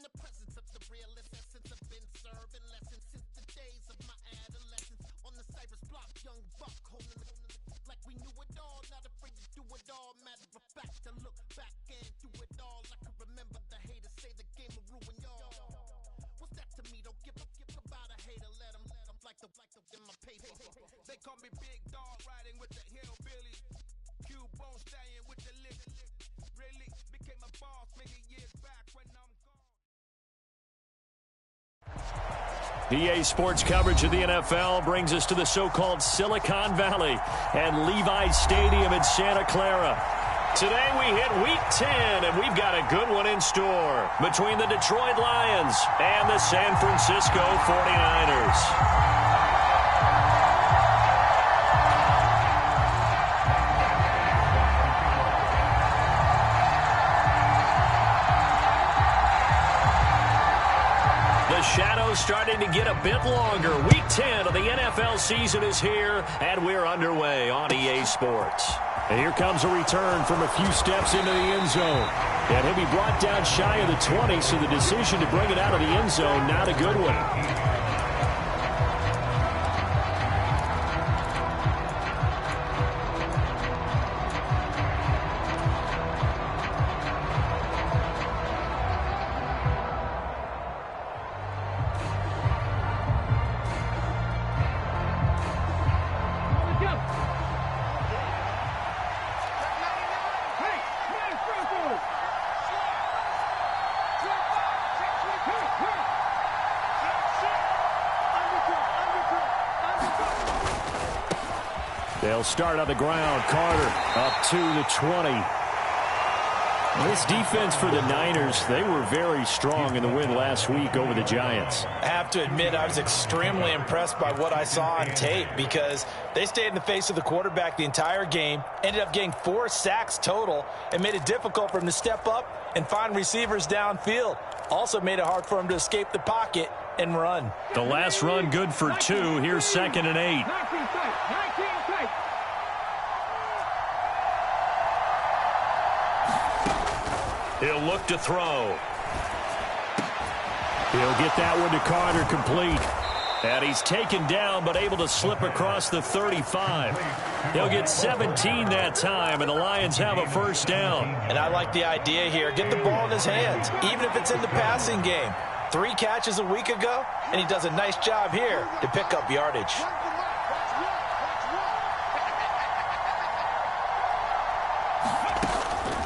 the presence of the realest essence. I've been serving lessons since the days of my adolescence. On the Cypress block, young buck holding it like we knew it all. Not afraid to do it all. Matter of fact, to look back and do it all. I can remember the haters say the game will ruin y'all. What's that to me? Don't give about a hater. Let them like the in my paper. They call me Big Dog, riding with the hillbilly. Q-Bone staying with the lick. Really became a boss many years back when I'm gone. EA Sports coverage of the NFL brings us to the so-called Silicon Valley and Levi's Stadium in Santa Clara. Today we hit Week 10, and we've got a good one in store between the Detroit Lions and the San Francisco 49ers. The shadows starting to get a bit longer. Week 10 of the NFL season is here, and we're underway on EA Sports. And here comes a return from a few steps into the end zone. And he'll be brought down shy of the 20, so the decision to bring it out of the end zone, not a good one. They'll start on the ground. Carter up to the 20. This defense for the Niners, they were very strong in the win last week over the Giants. I have to admit, I was extremely impressed by what I saw on tape because they stayed in the face of the quarterback the entire game, ended up getting 4 sacks total, and made it difficult for him to step up and find receivers downfield. Also made it hard for him to escape the pocket and run. The last run good for 2. Here's 2nd and 8. He'll look to throw. He'll get that one to Carter complete. And he's taken down but able to slip across the 35. He'll get 17 that time, and the Lions have a first down. And I like the idea here. Get the ball in his hands, even if it's in the passing game. 3 catches a week ago, and he does a nice job here to pick up yardage.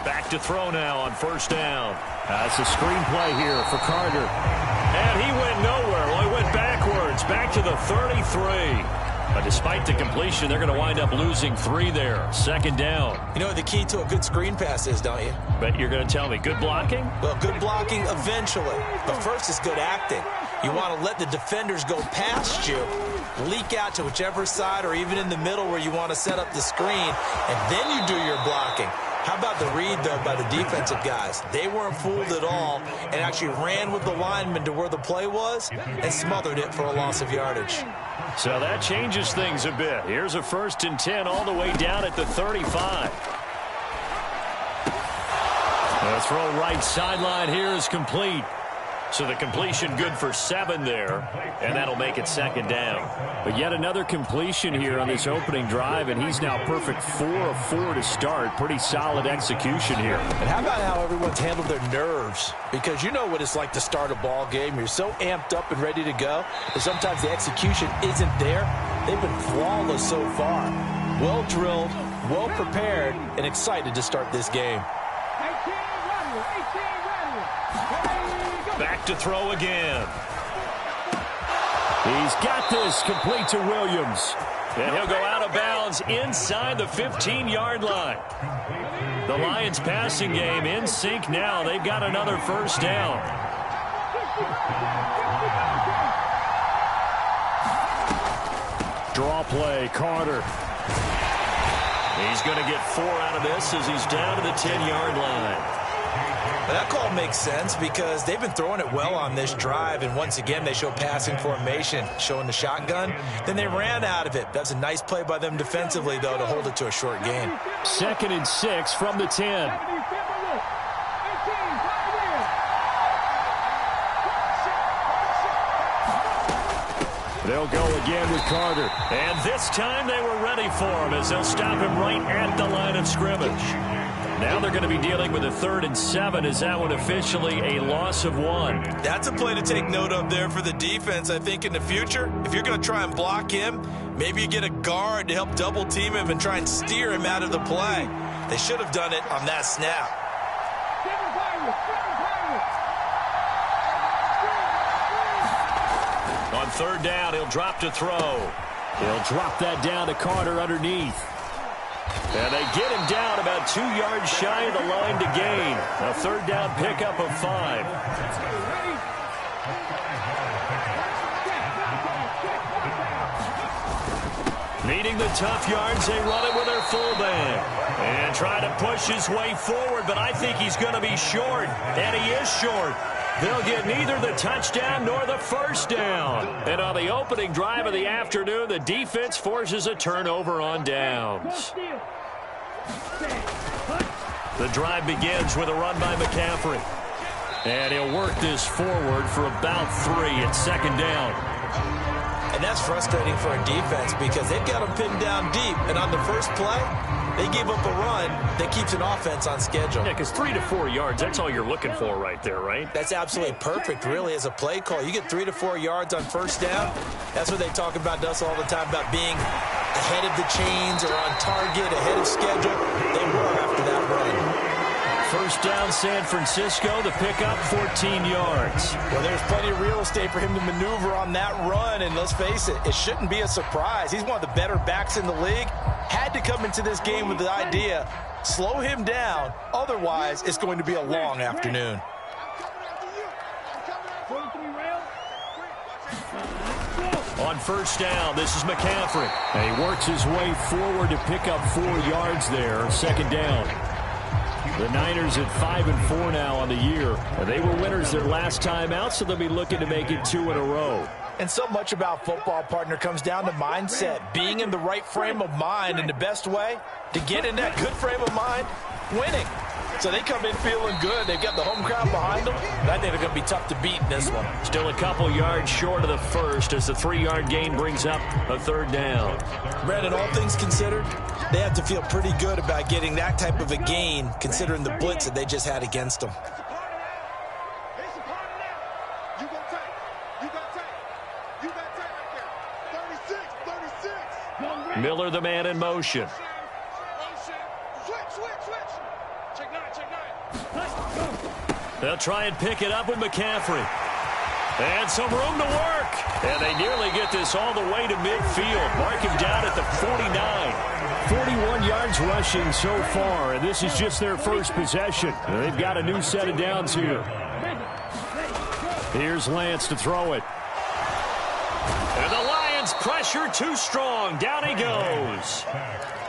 Back to throw now on first down. That's a screenplay here for Carter. And he went nowhere. Well, he went backwards, back to the 33. But despite the completion, they're going to wind up losing 3 there. 2nd down. You know what the key to a good screen pass is, don't you? But you're going to tell me, good blocking? Well, good blocking eventually. But first is good acting. You want to let the defenders go past you, leak out to whichever side or even in the middle where you want to set up the screen, and then you do your blocking. How about the read, though, by the defensive guys? They weren't fooled at all and actually ran with the lineman to where the play was and smothered it for a loss of yardage. So that changes things a bit. Here's a 1st and 10 all the way down at the 35. The throw right sideline here is complete. So the completion good for 7 there, and that'll make it 2nd down. But yet another completion here on this opening drive, and he's now perfect 4 of 4 to start. Pretty solid execution here. And how about how everyone's handled their nerves? Because you know what it's like to start a ball game. You're so amped up and ready to go, but sometimes the execution isn't there. They've been flawless so far. Well drilled, well prepared, and excited to start this game. Back to throw again. He's got this complete to Williams. And he'll go out of bounds inside the 15-yard line. The Lions passing game in sync now. They've got another first down. Draw play, Carter. He's going to get 4 out of this as he's down to the 10-yard line. That call makes sense because they've been throwing it well on this drive, and once again they show passing formation, showing the shotgun. Then they ran out of it. That's a nice play by them defensively, though, to hold it to a short gain. 2nd and 6 from the 10. They'll go again with Carter. And this time they were ready for him as they'll stop him right at the line of scrimmage. Now they're going to be dealing with a 3rd and 7. Is that one officially a loss of 1? That's a play to take note of there for the defense. I think in the future, if you're going to try and block him, maybe you get a guard to help double team him and try and steer him out of the play. They should have done it on that snap. On 3rd down, he'll drop to throw. He'll drop that down to Carter underneath. And they get him down about 2 yards shy of the line to gain. A 3rd down pickup of 5. Needing the tough yards, they run it with their fullback. And try to push his way forward, but I think he's going to be short. And he is short. They'll get neither the touchdown nor the 1st down. And on the opening drive of the afternoon, the defense forces a turnover on downs. The drive begins with a run by McCaffrey. And he'll work this forward for about 3 at 2nd down. And that's frustrating for a defense because they've got them pinned down deep. And on the first play, they gave up a run that keeps an offense on schedule. Yeah, because 3 to 4 yards, that's all you're looking for right there, right? That's absolutely perfect, really, as a play call. You get 3 to 4 yards on 1st down. That's what they talk about to us all the time, about being ahead of the chains or on target, ahead of schedule. They were after that run. 1st down, San Francisco. The pickup, 14 yards. Well, there's plenty of real estate for him to maneuver on that run, and let's face it, it shouldn't be a surprise. He's one of the better backs in the league. Had to come into this game with the idea, slow him down, otherwise it's going to be a long afternoon. On 1st down, this is McCaffrey. And he works his way forward to pick up 4 yards there, 2nd down. The Niners at 5-4 now on the year. And they were winners their last time out, so they'll be looking to make it 2 in a row. And so much about football, partner, comes down to mindset. Being in the right frame of mind, and the best way to get in that good frame of mind, winning. So they come in feeling good. They've got the home crowd behind them. And I think they're going to be tough to beat in this one. Still a couple yards short of the 1st as the 3-yard gain brings up a 3rd down. Brandon, all things considered, they have to feel pretty good about getting that type of a gain, considering the blitz that they just had against them. Miller, the man in motion. They'll try and pick it up with McCaffrey. And some room to work. And they nearly get this all the way to midfield. Mark him down at the 49. 41 yards rushing so far, and this is just their first possession. They've got a new set of downs here. Here's Lance to throw it. And the Lions pressure too strong. Down he goes.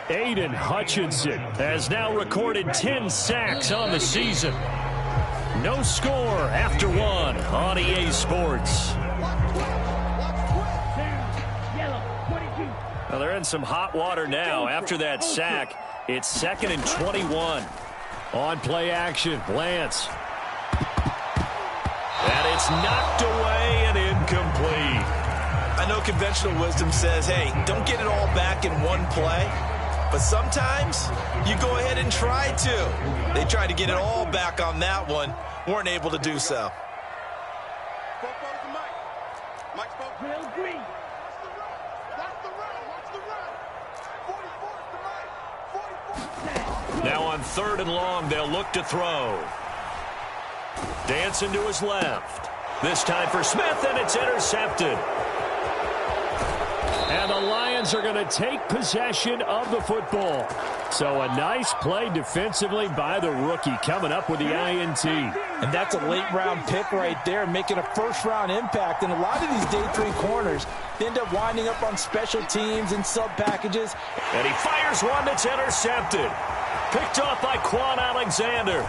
Aiden Hutchinson has now recorded 10 sacks on the season. No score after 1 on EA Sports. Well, they're in some hot water now. After that sack, it's 2nd and 21. On play action, Lance. And it's knocked away and incomplete. I know conventional wisdom says, hey, don't get it all back in one play. But sometimes you go ahead and try to. They tried to get it all back on that one. Weren't able to do so. Now on 3rd and long, they'll look to throw. Dancing to his left. This time for Smith, and it's intercepted. And the Lions are going to take possession of the football. So a nice play defensively by the rookie coming up with the INT. And that's a late-round pick right there, making a first-round impact. And a lot of these day 3 corners, they end up winding up on special teams and sub-packages. And he fires one that's intercepted. Picked off by Quan Alexander.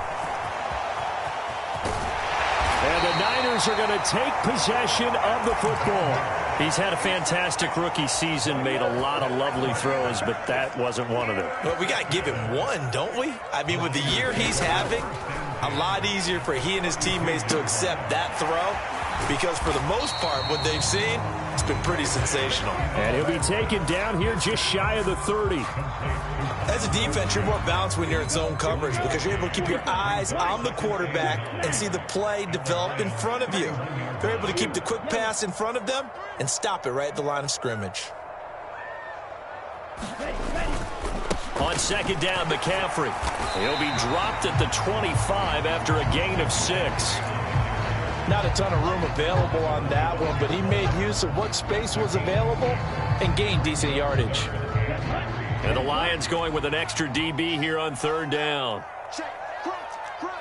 And the Niners are going to take possession of the football. He's had a fantastic rookie season, made a lot of lovely throws, but that wasn't one of them. Well, we got to give him one, don't we? I mean, with the year he's having, a lot easier for he and his teammates to accept that throw because for the most part, what they've seen, it's been pretty sensational. And he'll be taken down here just shy of the 30. As a defense, you're more balanced when you're in zone coverage because you're able to keep your eyes on the quarterback and see the play develop in front of you. They're able to keep the quick pass in front of them and stop it right at the line of scrimmage. On second down, McCaffrey. He'll be dropped at the 25 after a gain of 6. Not a ton of room available on that one, but he made use of what space was available and gained decent yardage. And the Lions going with an extra DB here on third down. Check. Crunch.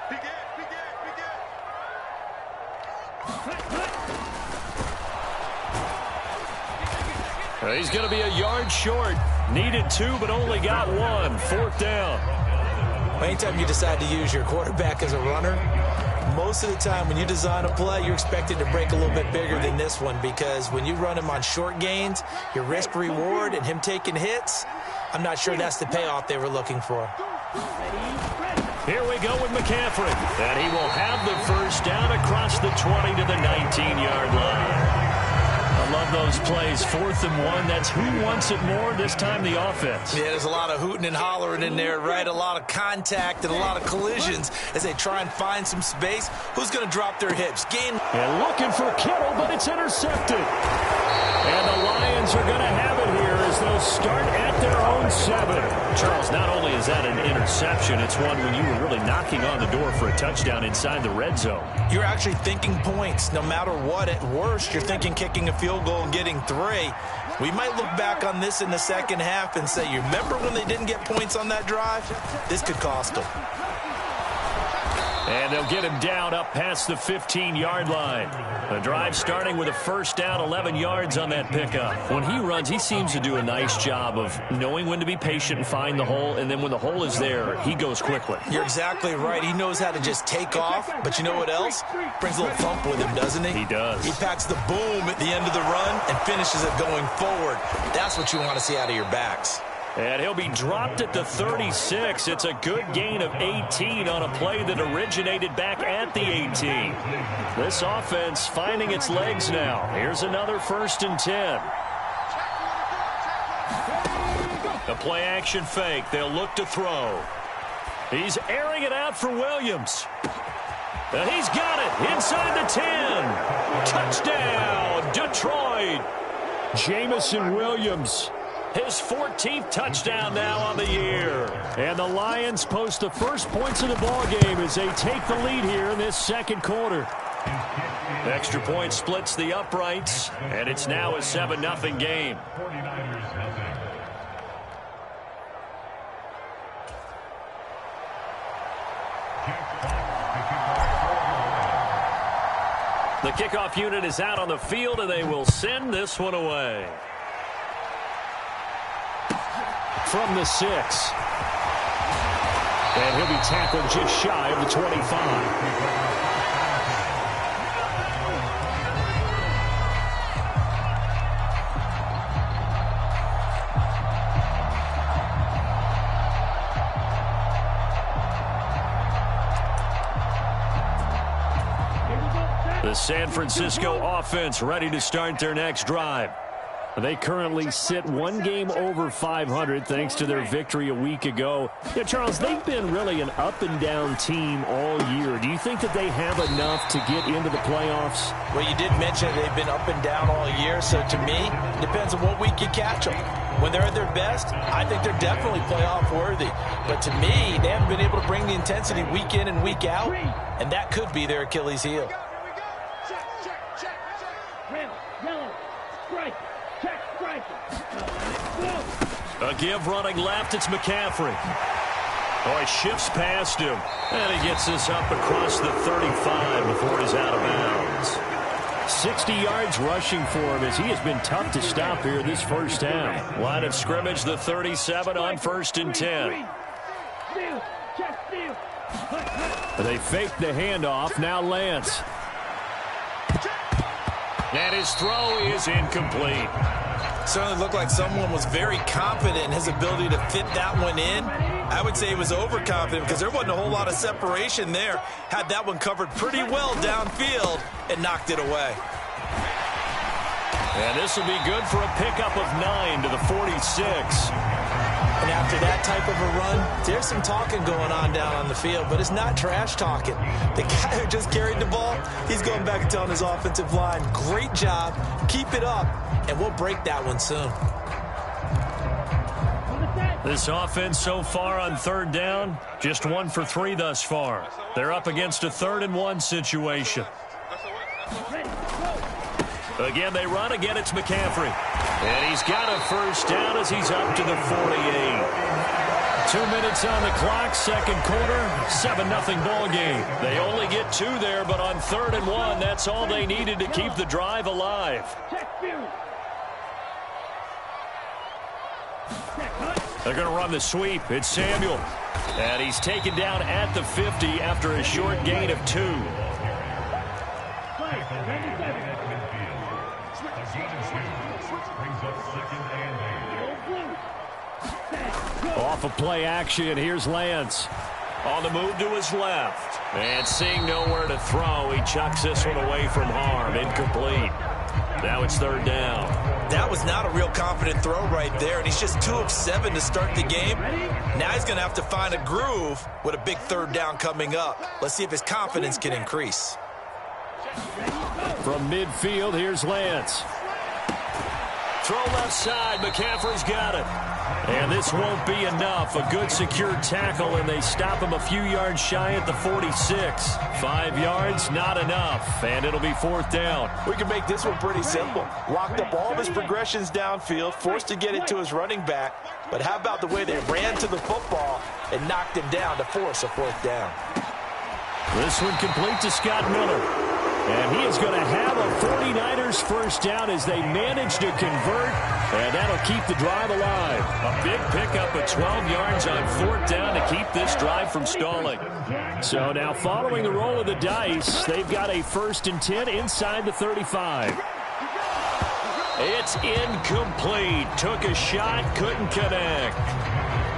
Begin. He's going to be a yard short. Needed 2, but only got 1. Fourth down. Anytime you decide to use your quarterback as a runner, most of the time when you design a play, you're expected to break a little bit bigger than this one because when you run him on short gains, your risk-reward and him taking hits, I'm not sure that's the payoff they were looking for. Here we go with McCaffrey. And he will have the first down across the 20 to the 19-yard line. I love those plays. 4th and 1. That's who wants it more, this time the offense. Yeah, there's a lot of hooting and hollering in there, right? A lot of contact and a lot of collisions as they try and find some space. Who's going to drop their hips? And looking for Kittle, but it's intercepted. And the Lions are going to have it here as they'll start at their own 7. Charles, not only is that an interception, it's one when you were really knocking on the door for a touchdown inside the red zone. You're actually thinking points. No matter what, at worst, you're thinking kicking a field goal and getting 3. We might look back on this in the second half and say, you remember when they didn't get points on that drive? This could cost them. And they'll get him down up past the 15-yard line. The drive starting with a first down, 11 yards on that pickup. When he runs, he seems to do a nice job of knowing when to be patient and find the hole, and then when the hole is there, he goes quickly. You're exactly right. He knows how to just take off, but you know what else? Brings a little thump with him, doesn't he? He does. He packs the boom at the end of the run and finishes it going forward. That's what you want to see out of your backs. And he'll be dropped at the 36. It's a good gain of 18 on a play that originated back at the 18. This offense finding its legs now. Here's another 1st and 10. The play action fake. They'll look to throw. He's airing it out for Williams. And he's got it inside the 10. Touchdown, Detroit. Jamison Williams. His 14th touchdown now on the year. And the Lions post the first points of the ballgame as they take the lead here in this second quarter. Extra point splits the uprights, and it's now a 7-0 game. The kickoff unit is out on the field, and they will send this one away. From the 6. And he'll be tackled just shy of the 25. The San Francisco offense ready to start their next drive. They currently sit one game over 500 thanks to their victory a week ago. Yeah, Charles, they've been really an up-and-down team all year. Do you think that they have enough to get into the playoffs? Well, you did mention they've been up and down all year, so to me, it depends on what week you catch them. When they're at their best, I think they're definitely playoff worthy. But to me, they haven't been able to bring the intensity week in and week out, and that could be their Achilles heel. A give running left, it's McCaffrey. Oh, he shifts past him. And he gets this up across the 35 before he's out of bounds. 60 yards rushing for him as he has been tough to stop here this first half. Line of scrimmage, the 37 on 1st and 10. They fake the handoff. Now Lance. And his throw is incomplete. Certainly looked like someone was very confident in his ability to fit that one in. I would say he was overconfident because there wasn't a whole lot of separation there. Had that one covered pretty well downfield and knocked it away. And this will be good for a pickup of 9 to the 46. And after that type of a run, there's some talking going on down on the field, but it's not trash talking. The guy who just carried the ball, he's going back and telling his offensive line, great job, keep it up, and we'll break that one soon. This offense so far on third down, just 1 for 3 thus far. They're up against a 3rd and 1 situation. Again, they run. Again, it's McCaffrey. And he's got a first down as he's up to the 48. 2 minutes on the clock, second quarter, 7-0 ball game. They only get 2 there, but on 3rd and 1, that's all they needed to keep the drive alive. They're going to run the sweep. It's Samuel. And he's taken down at the 50 after a short gain of 2. Off of play action, here's Lance. On the move to his left. And seeing nowhere to throw, he chucks this one away from harm. Incomplete. Now it's 3rd down. That was not a real confident throw right there, and he's just 2 of 7 to start the game. Now he's going to have to find a groove with a big 3rd down coming up. Let's see if his confidence can increase. From midfield, here's Lance. Throw left side. McCaffrey's got it. And this won't be enough. A good secure tackle, and they stop him a few yards shy at the 46. 5 yards, not enough, and it'll be 4th down. We can make this one pretty simple. Locked up all of his progressions downfield, forced to get it to his running back. But how about the way they ran to the football and knocked him down to force a 4th down? This one complete to Scott Miller. And he is going to have a 49ers first down as they manage to convert, and that'll keep the drive alive. A big pickup of 12 yards on 4th down to keep this drive from stalling. So now following the roll of the dice, they've got a 1st and 10 inside the 35. It's incomplete. Took a shot, couldn't connect.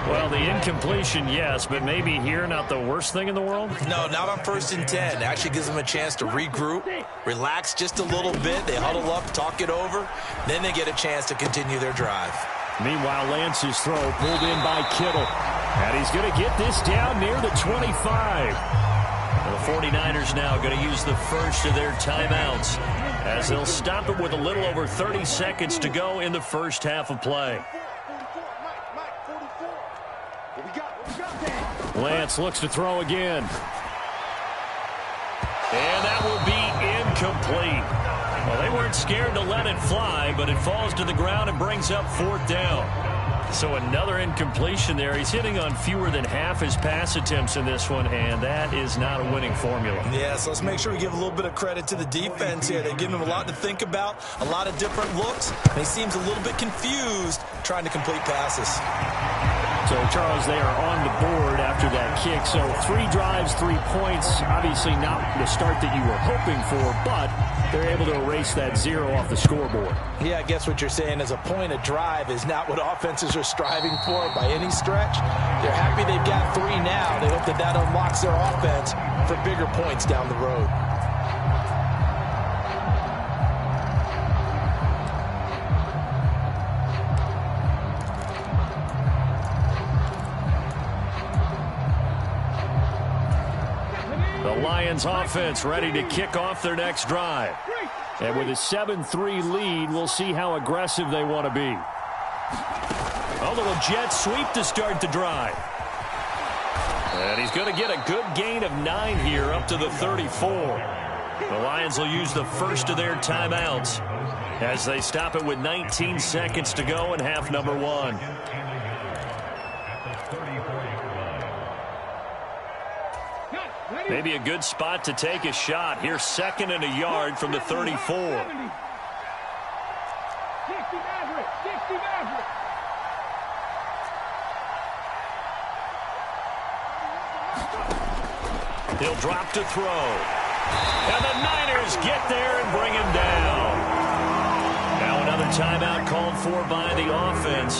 Well, the incompletion, yes, but maybe here not the worst thing in the world? No, not on 1st and 10. It actually gives them a chance to regroup, relax just a little bit. They huddle up, talk it over. Then they get a chance to continue their drive. Meanwhile, Lance's throw pulled in by Kittle. And he's going to get this down near the 25. And the 49ers now going to use the first of their timeouts as they'll stop it with a little over 30 seconds to go in the first half of play. Lance looks to throw again. And that will be incomplete. Well, they weren't scared to let it fly, but it falls to the ground and brings up 4th down. So another incompletion there. He's hitting on fewer than half his pass attempts in this one, and that is not a winning formula. Yeah, so let's make sure we give a little bit of credit to the defense here. They're giving him a lot to think about, a lot of different looks, and he seems a little bit confused trying to complete passes. So, Charles, they are on the board after that kick. So 3 drives, 3 points. Obviously not the start that you were hoping for, but they're able to erase that 0 off the scoreboard. Yeah, I guess what you're saying is a point a drive is not what offenses are striving for by any stretch. They're happy they've got 3 now. They hope that that unlocks their offense for bigger points down the road. Lions offense ready to kick off their next drive. And with a 7-3 lead, we'll see how aggressive they want to be. A little jet sweep to start the drive. And he's going to get a good gain of 9 here up to the 34. The Lions will use the first of their timeouts as they stop it with 19 seconds to go in half number 1. Maybe a good spot to take a shot. Here's 2nd and a yard from the 34. He'll drop to throw. And the Niners get there and bring him down. Now an Another timeout called for by the offense.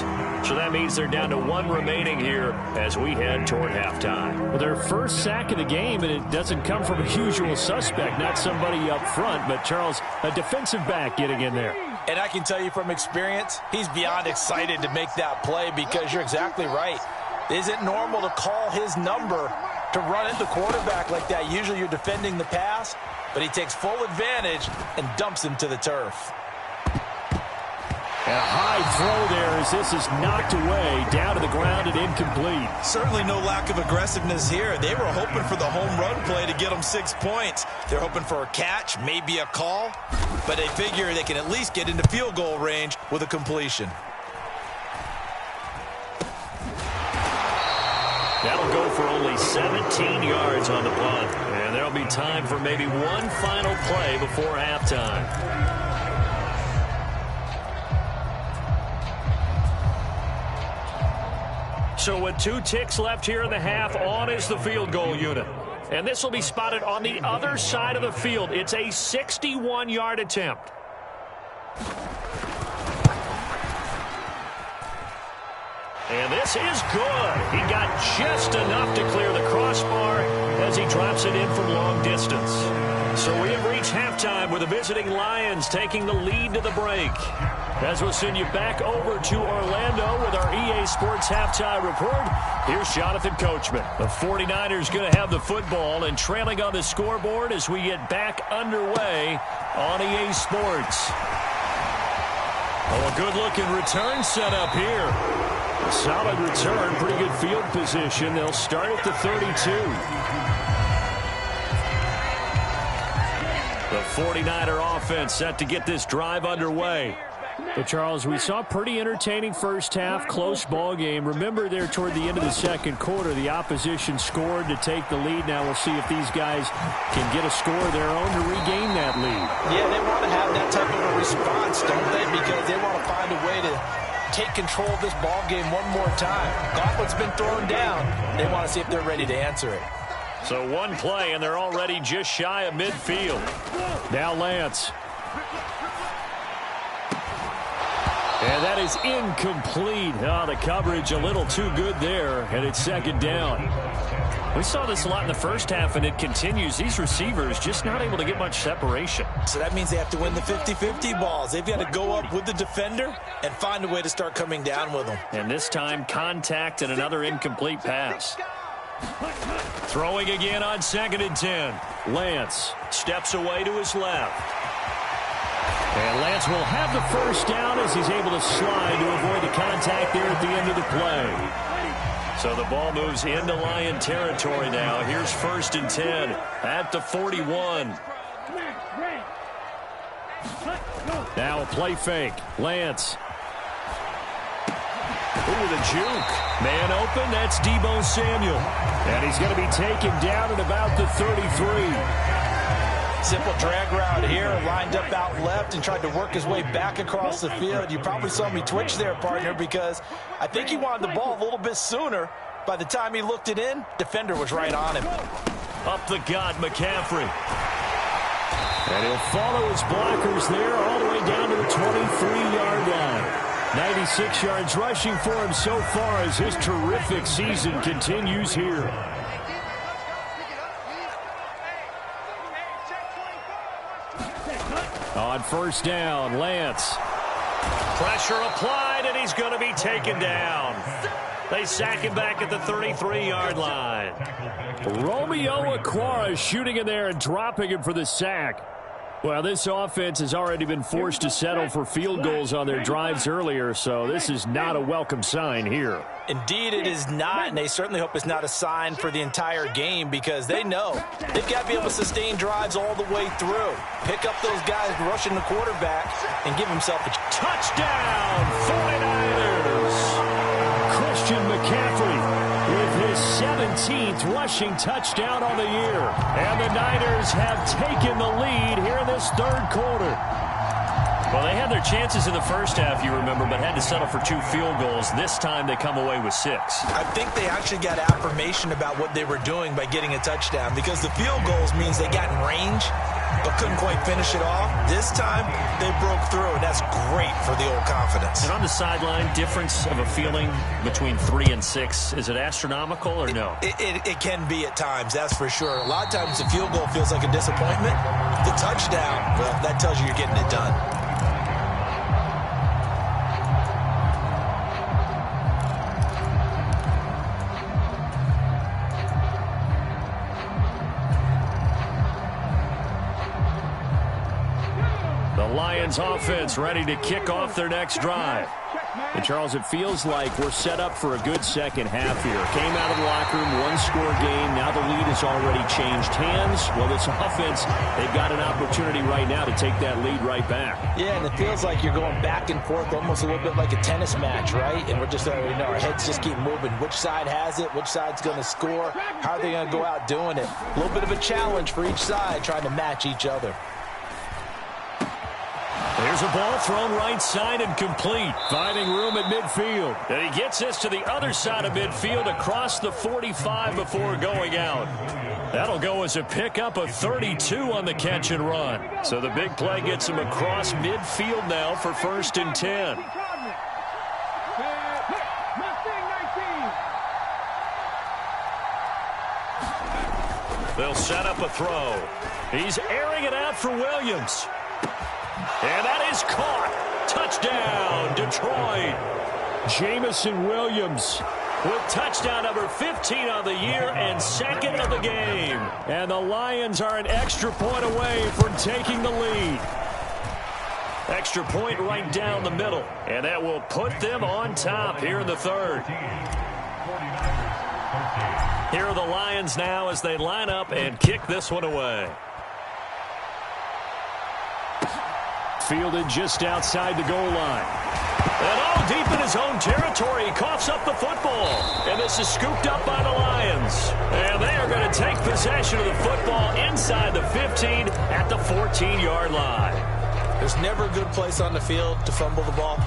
So that means they're down to one remaining here as we head toward halftime. Well, their first sack of the game, and it doesn't come from a usual suspect, not somebody up front, but Charles, a defensive back getting in there. And I can tell you from experience, he's beyond excited to make that play because you're exactly right. It isn't normal to call his number to run into quarterback like that. Usually you're defending the pass, but he takes full advantage and dumps him to the turf. And a high throw there as this is knocked away, down to the ground and incomplete. Certainly no lack of aggressiveness here. They were hoping for the home run play to get them 6 points. They're hoping for a catch, maybe a call, but they figure they can at least get into field goal range with a completion. That'll go for only 17 yards on the punt. And there'll be time for maybe one final play before halftime. So with 2 ticks left here in the half, on is the field goal unit. And this will be spotted on the other side of the field. It's a 61-yard attempt. And this is good. He got just enough to clear the crossbar as he drops it in from long distance. So we have reached halftime with the visiting Lions taking the lead to the break. As we'll send you back over to Orlando with our EA Sports Halftime Report, here's Jonathan Coachman. The 49ers going to have the football and trailing on the scoreboard as we get back underway on EA Sports. Oh, a good-looking return set up here. A solid return, pretty good field position. They'll start at the 32. The 49er offense set to get this drive underway. But, Charles, we saw a pretty entertaining first half, close ball game. Remember there toward the end of the second quarter, the opposition scored to take the lead. Now we'll see if these guys can get a score of their own to regain that lead. Yeah, they want to have that type of a response, don't they? Because they want to find a way to take control of this ball game one more time. Gauntlet's been thrown down. They want to see if they're ready to answer it. So one play, and they're already just shy of midfield. Now Lance. And that is incomplete. Oh, the coverage a little too good there, and it's second down. We saw this a lot in the first half, and it continues. These receivers just not able to get much separation. So that means they have to win the 50-50 balls. They've got to go up with the defender and find a way to start coming down with them. And this time, contact and another incomplete pass. Throwing again on 2nd and 10. Lance steps away to his left. And Lance will have the first down as he's able to slide to avoid the contact there at the end of the play. So the ball moves into Lion territory now. Here's 1st and 10 at the 41. Now a play fake. Lance. Ooh, the juke. Man open, that's Deebo Samuel. And he's going to be taken down at about the 33. Simple drag route here, lined up out left and tried to work his way back across the field. You probably saw me twitch there, partner, because I think he wanted the ball a little bit sooner. By the time he looked it in, defender was right on him. Up the gut, McCaffrey. And he'll follow his blockers there all the way down to the 23-yard line. 96 yards rushing for him so far as his terrific season continues here. On first down, Lance. Pressure applied, and he's going to be taken down. They sack him back at the 33-yard line. Romeo Okwara shooting in there and dropping him for the sack. Well, this offense has already been forced to settle for field goals on their drives earlier, so this is not a welcome sign here. Indeed, it is not, and they certainly hope it's not a sign for the entire game because they know they've got to be able to sustain drives all the way through. Pick up those guys rushing the quarterback and give himself a touchdown, 49ers. Christian McCaffrey with his 17th rushing touchdown on the year. And the Niners have taken the lead here in this third quarter. Well, they had their chances in the first half, you remember, but had to settle for 2 field goals. This time they come away with 6. I think they actually got affirmation about what they were doing by getting a touchdown because the field goals means they got in range but couldn't quite finish it off. This time, they broke through, and that's great for the old confidence. And on the sideline, difference of a feeling between 3 and 6, is it astronomical or no? It can be at times, that's for sure. A lot of times the field goal feels like a disappointment. The touchdown, well, that tells you you're getting it done. Lions offense ready to kick off their next drive. And Charles, it feels like we're set up for a good second half here. Came out of the locker room, one-score game. Now the lead has already changed hands. Well, this offense, they've got an opportunity right now to take that lead right back. Yeah, and it feels like you're going back and forth, almost a little bit like a tennis match, right? And we're just, our heads just keep moving. Which side has it? Which side's going to score? How are they going to go out doing it? A little bit of a challenge for each side, trying to match each other. There's a ball thrown right side and complete, finding room at midfield. And he gets this to the other side of midfield across the 45 before going out. That'll go as a pickup of 32 on the catch and run. So the big play gets him across midfield now for 1st and 10. They'll set up a throw. He's airing it out for Williams. And that is caught. Touchdown, Detroit. Jamison Williams with touchdown number 15 on the year and 2nd of the game. And the Lions are an extra point away from taking the lead. Extra point right down the middle. And that will put them on top here in the 3rd. Here are the Lions now as they line up and kick this one away. Fielded just outside the goal line. And all deep in his own territory, he coughs up the football. And this is scooped up by the Lions. And they are going to take possession of the football inside the 15 at the 14-yard line. There's never a good place on the field to fumble the ball.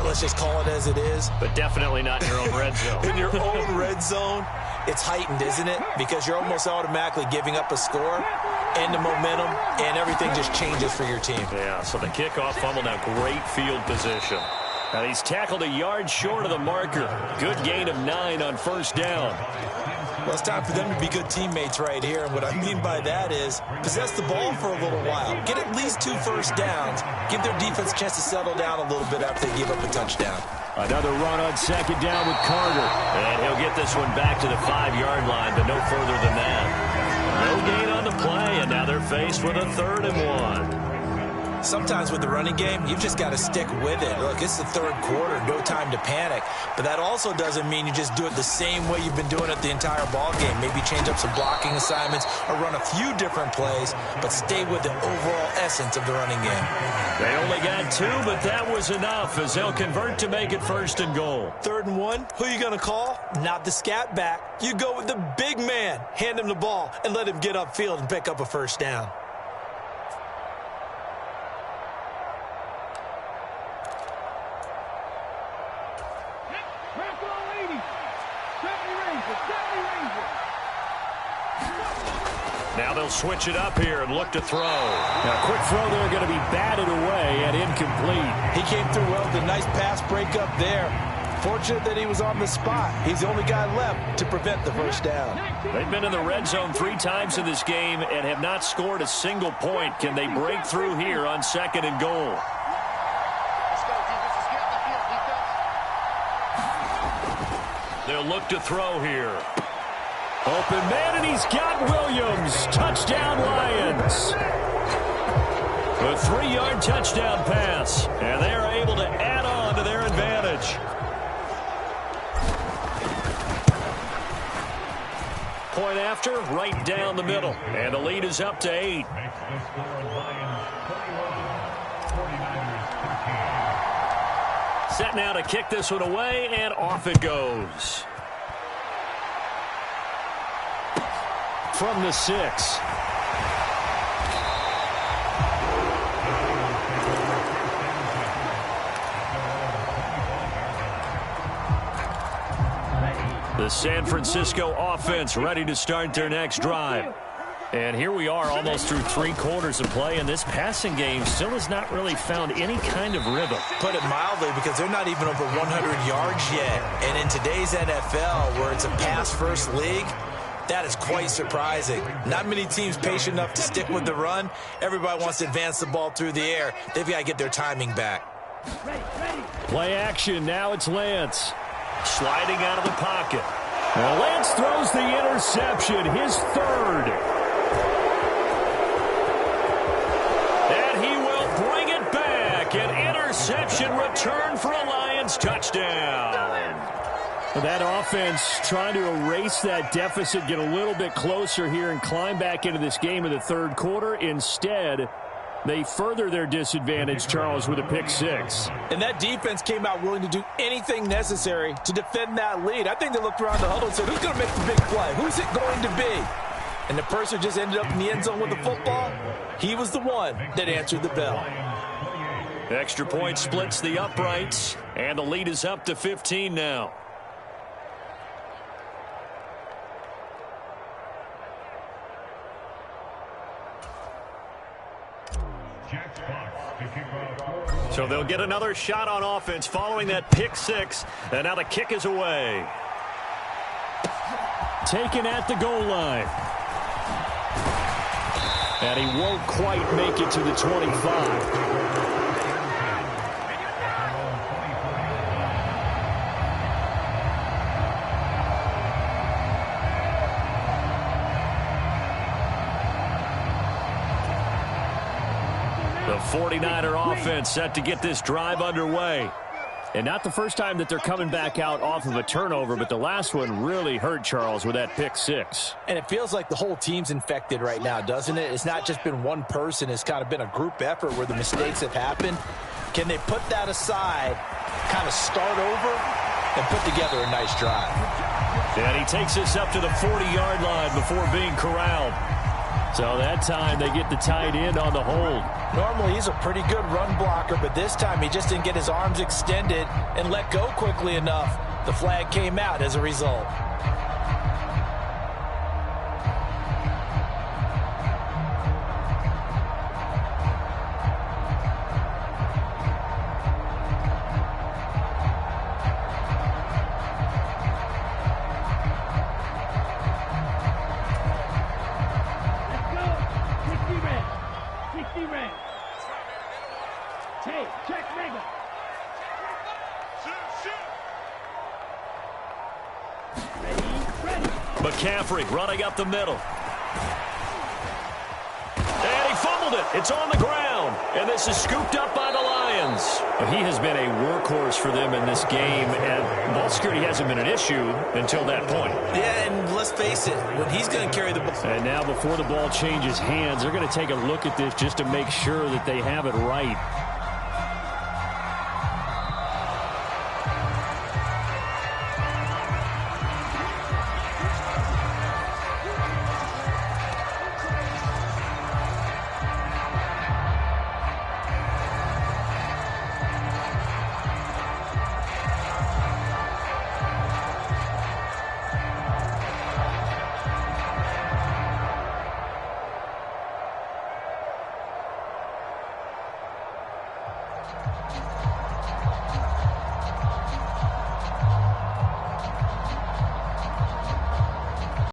Let's just call it as it is. But definitely not in your own red zone. In your own red zone, it's heightened, isn't it? Because you're almost automatically giving up a score and the momentum, and everything just changes for your team. Yeah, so the kickoff fumble now, great field position. Now he's tackled a yard short of the marker. Good gain of 9 on 1st down. Well, it's time for them to be good teammates right here. And what I mean by that is possess the ball for a little while. Get at least 2 first downs. Give their defense a chance to settle down a little bit after they give up a touchdown. Another run on 2nd down with Carter. And he'll get this one back to the 5-yard line, but no further than that. No gain on the play, and now they're faced with a 3rd and 1. Sometimes with the running game, you've just got to stick with it. Look, it's the 3rd quarter, no time to panic. But that also doesn't mean you just do it the same way you've been doing it the entire ball game. Maybe change up some blocking assignments or run a few different plays, but stay with the overall essence of the running game. They only got 2, but that was enough as they'll convert to make it 1st and goal. 3rd and 1, who are you going to call? Not the scat back. You go with the big man. Hand him the ball and let him get upfield and pick up a 1st down. Now they'll switch it up here and look to throw. Now, quick throw there, going to be batted away and incomplete. He came through well with a nice pass breakup there. Fortunate that he was on the spot. He's the only guy left to prevent the 1st down. They've been in the red zone 3 times in this game and have not scored a single point. Can they break through here on 2nd and goal? They'll look to throw here. Open man, and he's got Williams. Touchdown, Lions. A 3-yard touchdown pass, and they are able to add on to their advantage. Point after, right down the middle, and the lead is up to 8. Set now to kick this one away, and off it goes. From the 6. The San Francisco offense ready to start their next drive. And here we are almost through 3 quarters of play, and this passing game still has not really found any kind of rhythm. Put it mildly, because they're not even over 100 yards yet. And in today's NFL, where it's a pass-first league, that is quite surprising. Not many teams patient enough to stick with the run. Everybody wants to advance the ball through the air. They've got to get their timing back. Play action. Now it's Lance. Sliding out of the pocket. Well, Lance throws the interception, his 3rd. And he will bring it back. An interception return for a Lions touchdown. That offense trying to erase that deficit, get a little bit closer here and climb back into this game in the 3rd quarter. Instead, they further their disadvantage, Charles, with a pick 6. And that defense came out willing to do anything necessary to defend that lead. I think they looked around the huddle and said, who's going to make the big play? Who's it going to be? And the person who just ended up in the end zone with the football, he was the one that answered the bell. Extra point splits the uprights, and the lead is up to 15 now. So they'll get another shot on offense following that pick 6, and now the kick is away. Taken at the goal line. And he won't quite make it to the 25. The 49er offense set to get this drive underway. And not the first time that they're coming back out off of a turnover, but the last one really hurt, Charles, with that pick 6. And it feels like the whole team's infected right now, doesn't it? It's not just been one person. It's kind of been a group effort where the mistakes have happened. Can they put that aside, kind of start over, and put together a nice drive? And he takes us up to the 40-yard line before being corralled. So that time they get the tight end on the hold. Normally he's a pretty good run blocker, but this time he just didn't get his arms extended and let go quickly enough. The flag came out as a result. McCaffrey running up the middle. And he fumbled it. It's on the ground. And this is scooped up by the Lions. He has been a workhorse for them in this game, and ball security hasn't been an issue until that point. Yeah, and let's face it, when he's going to carry the ball. And now before the ball changes hands, they're going to take a look at this just to make sure that they have it right.